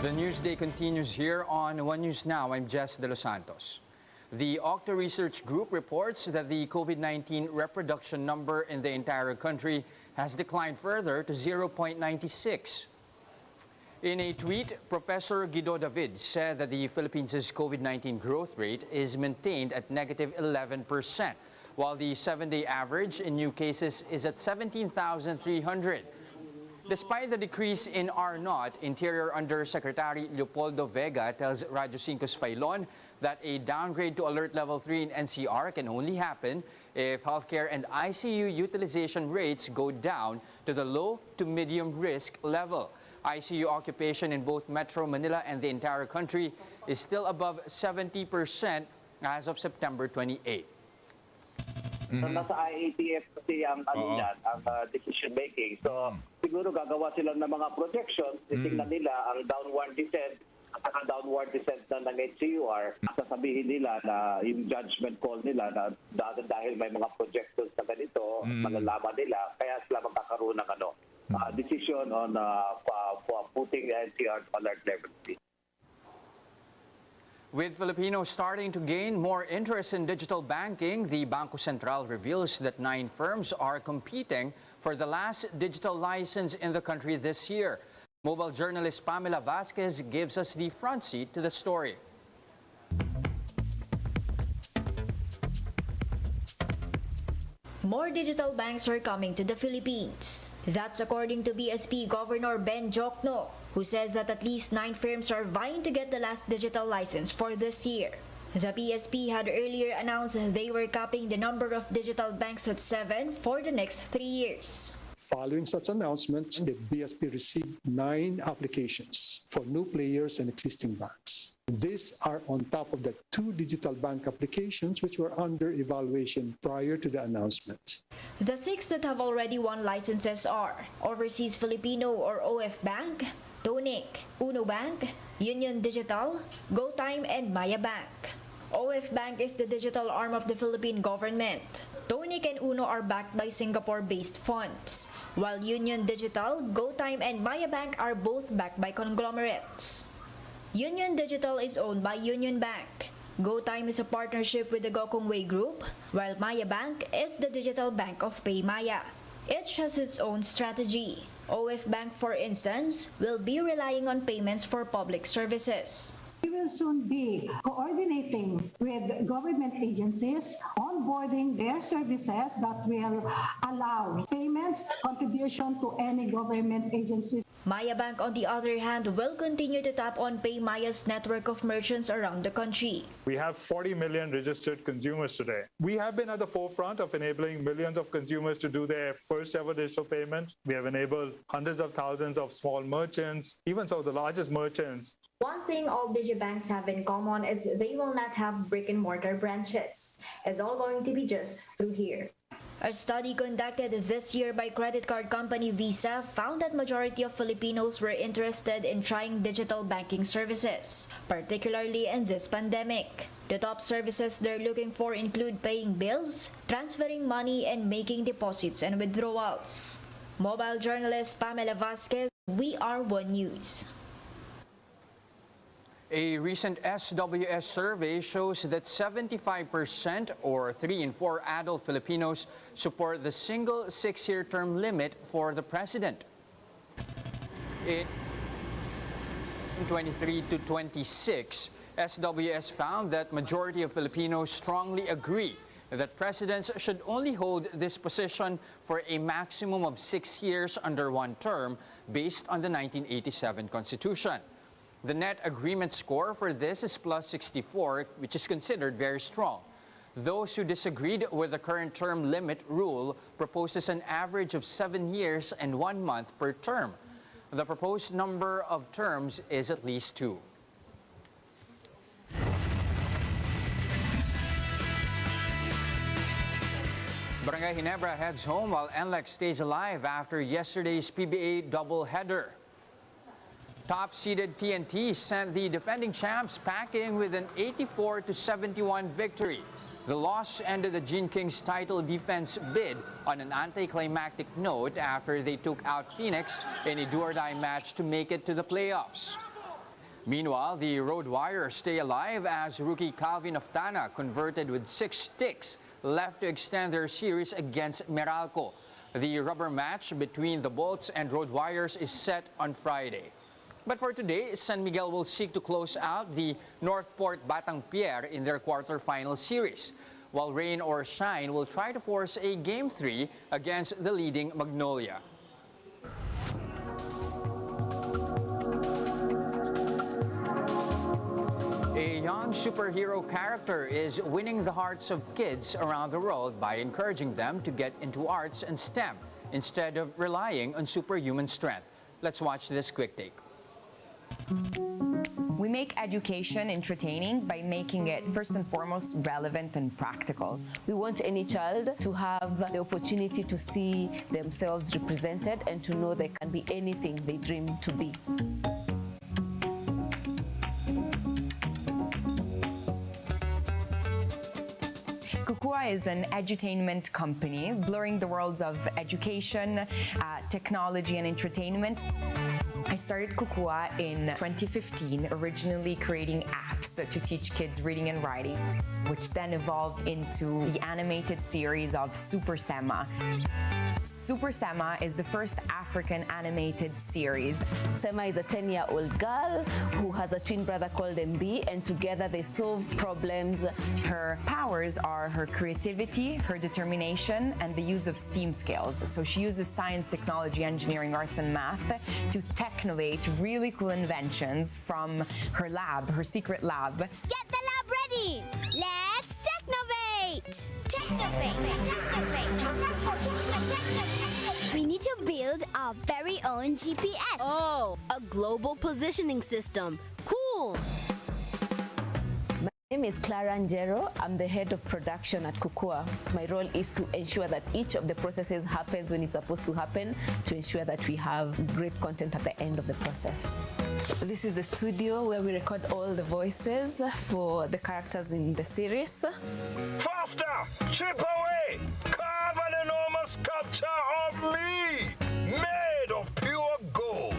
The Newsday continues here on One News Now. I'm Jess De Los Santos. The OCTA Research Group reports that the COVID-19 reproduction number in the entire country has declined further to 0.96. In a tweet, Professor Guido David said that the Philippines' COVID-19 growth rate is maintained at negative 11%, while the 7-day average in new cases is at 17,300. Despite the decrease in R-naught, Interior Undersecretary Leopoldo Vega tells Radyo 5's Failon that a downgrade to Alert Level 3 in NCR can only happen if healthcare and ICU utilization rates go down to the low to medium risk level. ICU occupation in both Metro Manila and the entire country is still above 70% as of September 28. Nasa IATF kasi ang decision making. So siguro gagawa sila ng mga projections, titingnan nila ang downward descent at saka downward descent ng HCUR. Sasabihin nila na yung judgment call nila na dahil may mga projections na ganito, malalaman nila, kaya sila magkakaroon ng decision on putting NCR alert level 3. With Filipinos starting to gain more interest in digital banking, the Bangko Sentral reveals that 9 firms are competing for the last digital license in the country this year. Mobile journalist Pamela Vasquez gives us the front seat to the story. More digital banks are coming to the Philippines. That's according to BSP Governor Ben Jokno, who said that at least 9 firms are vying to get the last digital license for this year. The BSP had earlier announced they were capping the number of digital banks at 7 for the next 3 years. Following such announcement, the BSP received 9 applications for new players and existing banks. These are on top of the 2 digital bank applications which were under evaluation prior to the announcement. The 6 that have already won licenses are Overseas Filipino or OF Bank, Tonic, Uno Bank, Union Digital, GoTime, and Maya Bank. OF Bank is the digital arm of the Philippine government. Tonic and Uno are backed by Singapore-based funds, while Union Digital, GoTime, and Maya Bank are both backed by conglomerates. Union Digital is owned by Union Bank. GoTime is a partnership with the Gokongwei Group, while Maya Bank is the digital bank of PayMaya. Each has its own strategy. OF Bank, for instance, will be relying on payments for public services. We will soon be coordinating with government agencies, onboarding their services that will allow payments, contribution to any government agencies. Maya Bank, on the other hand, will continue to tap on PayMaya's network of merchants around the country. We have 40 million registered consumers today. We have been at the forefront of enabling millions of consumers to do their first ever digital payment. We have enabled hundreds of thousands of small merchants, even some of the largest merchants. One thing all digibanks have in common is they will not have brick-and-mortar branches. It's all going to be just through here. A study conducted this year by credit card company Visa found that majority of Filipinos were interested in trying digital banking services, particularly in this pandemic. The top services they're looking for include paying bills, transferring money, and making deposits and withdrawals. Mobile journalist Pamela Vasquez, We Are One News. A recent SWS survey shows that 75% or 3 in 4 adult Filipinos support the single 6-year term limit for the president. In 23 to 26, SWS found that majority of Filipinos strongly agree that presidents should only hold this position for a maximum of 6 years under one term based on the 1987 Constitution. The net agreement score for this is plus 64, which is considered very strong. Those who disagreed with the current term limit rule proposes an average of 7 years and 1 month per term. The proposed number of terms is at least 2. Barangay Ginebra heads home while NLEX stays alive after yesterday's PBA doubleheader. Top-seeded TNT sent the defending champs packing with an 84-71 victory. The loss ended the Gin Kings title defense bid on an anticlimactic note after they took out Phoenix in a do-or-die match to make it to the playoffs. Meanwhile, the Road Warriors stay alive as rookie Calvin Aftana converted with 6 sticks left to extend their series against Meralco. The rubber match between the Bolts and Road Warriors is set on Friday. But for today, San Miguel will seek to close out the Northport Batang Pier in their quarterfinal series, while Rain or Shine will try to force a Game 3 against the leading Magnolia. A young superhero character is winning the hearts of kids around the world by encouraging them to get into arts and STEM instead of relying on superhuman strength. Let's watch this quick take. We make education entertaining by making it first and foremost relevant and practical. We want any child to have the opportunity to see themselves represented and to know they can be anything they dream to be. Kukua is an edutainment company blurring the worlds of education, technology, and entertainment. I started Kukua in 2015, originally creating apps to teach kids reading and writing, which then evolved into the animated series of Super Sema. Super Sema is the first African animated series. Sema is a 10-year-old girl who has a twin brother called MB, and together they solve problems. Her powers are her creativity, her determination, and the use of STEAM skills. So she uses science, technology, engineering, arts, and math to technovate really cool inventions from her lab, her secret lab. Get the lab ready! Let's technovate! Technovate! We need to build our very own GPS. Oh, a global positioning system. Cool! My name is Clara Njero. I'm the head of production at Kukua. My role is to ensure that each of the processes happens when it's supposed to happen, to ensure that we have great content at the end of the process. This is the studio where we record all the voices for the characters in the series. Faster! Chip away! Carve an enormous sculpture of me! Made of pure gold!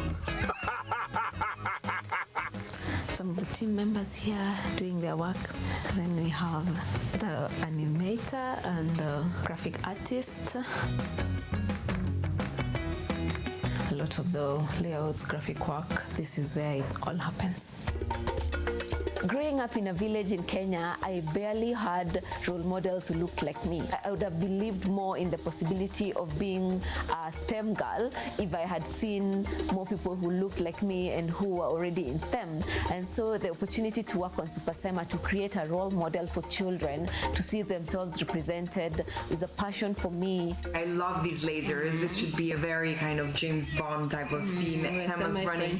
Some of the team members here doing their work. Then we have the animator and the graphic artist. A lot of the layouts, graphic work, this is where it all happens. Growing up in a village in Kenya, I barely had role models who looked like me. I would have believed more in the possibility of being a STEM girl if I had seen more people who looked like me and who were already in STEM. And so the opportunity to work on Super Sema to create a role model for children to see themselves represented is a passion for me. I love these lasers. This should be a very kind of James Bond type of scene. Sema's running.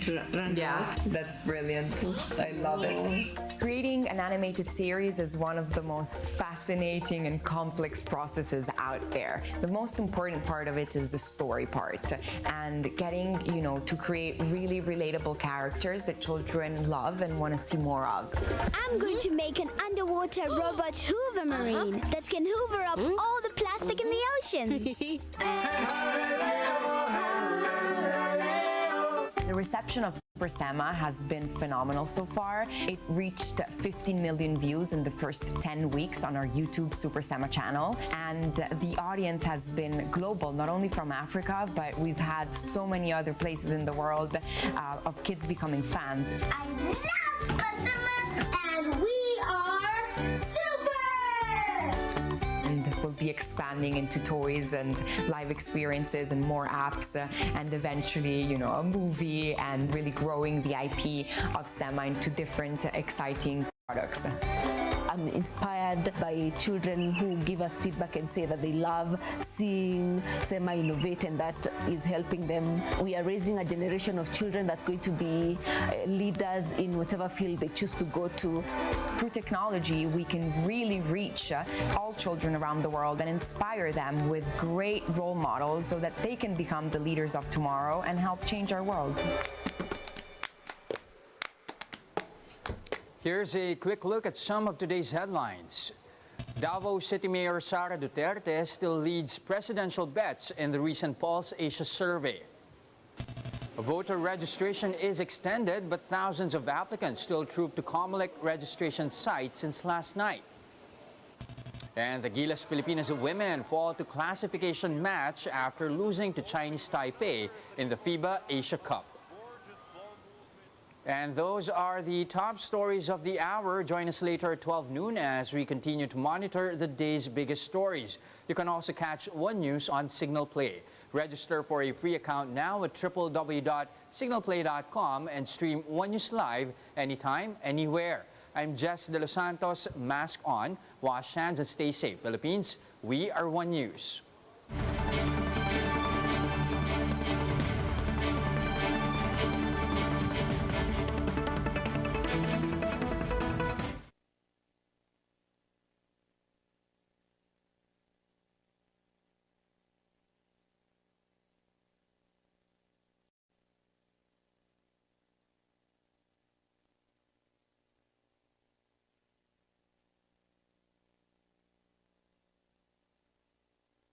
Yeah, that's brilliant. I love it. Creating an animated series is one of the most fascinating and complex processes out there. The most important part of it is the story part and getting, to create really relatable characters that children love and want to see more of. I'm going to make an underwater robot Hoover Marine that can hoover up all the plastic in the ocean. The reception of Super Sema has been phenomenal so far. It reached 15 million views in the first 10 weeks on our YouTube Super Sema channel. And the audience has been global, not only from Africa, but we've had so many other places in the world of kids becoming fans. I love Super Sema, and we are super! And we'll be expanding into toys and live experiences and more apps and eventually, a movie, and really growing the IP of Sema into different exciting products. I'm inspired by children who give us feedback and say that they love seeing Sema innovate, and that is helping them. We are raising a generation of children that's going to be leaders in whatever field they choose to go to. Through technology, we can really reach all children around the world and inspire them with great role models so that they can become the leaders of tomorrow and help change our world. Here's a quick look at some of today's headlines. Davao City Mayor Sara Duterte still leads presidential bets in the recent Pulse Asia survey. Voter registration is extended, but thousands of applicants still troop to COMELEC registration site since last night. And the Gilas Filipinas women fall to classification match after losing to Chinese Taipei in the FIBA Asia Cup. And those are the top stories of the hour. Join us later at 12 noon as we continue to monitor the day's biggest stories. You can also catch One News on Signal Play. Register for a free account now at www.signalplay.com and stream One News live anytime, anywhere. I'm Jess De Los Santos. Mask on, wash hands and stay safe. Philippines, we are One News.